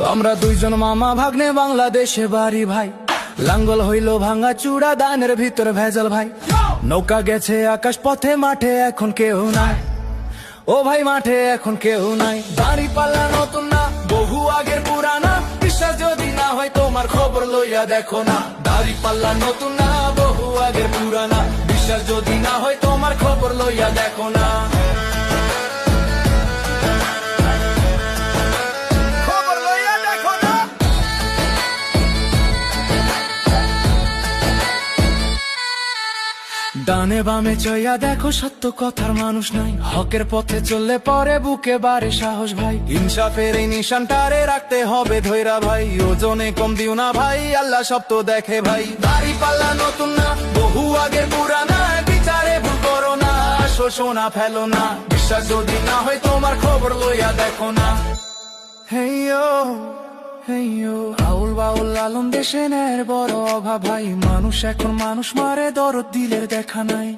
আমরা দুইজন মামা ভাগ্নে, বাংলাদেশে বাড়ি ভাই। লাঙ্গল হইল ভাঙা চূড়া, দানের ভিতর ভেজাল ভাই। নৌকা গেছে আকাশ পথে, মাঠে এখন কেউ নাই। ও ভাই মাঠে এখন কেউ নাই। দাড়ি পাল্লা নতুন না, বহু আগের পুরানা। বিশ্বাস যদি না হয় তোমার খবর লইয়া দেখো না। দাড়ি পাল্লা নতুন না, বহু আগের পুরানা। বিশ্বাস যদি না হয় তোমার খবর লইয়া দেখো না। ডানে বামে চইয়া দেখো, সত্য কথার মানুষ নাই। হকের পথে চললে পরে বুকে বাড়ে সাহস ভাই। ইনসাফের এই নিশানটারে রাখতে হবে ধৈরা ভাই। ওজনে কম দিও না ভাই, আল্লাহ সব তো দেখে ভাই। দাড়ি পাল্লা নতুন না, বহু আগের পুরানা। বিচারে ভুল করো না, শোষণা ফেলো না। বিশ্বাস যদি না হয় তোমার খবর লইয়া দেখো না। হেইয়ো হেইয়ো, আউল বাউল লালন দেশে নের বড় অভাব ভাই। মানুষ এখন মানুষ মারে, দরদ দিলের দেখা নাই।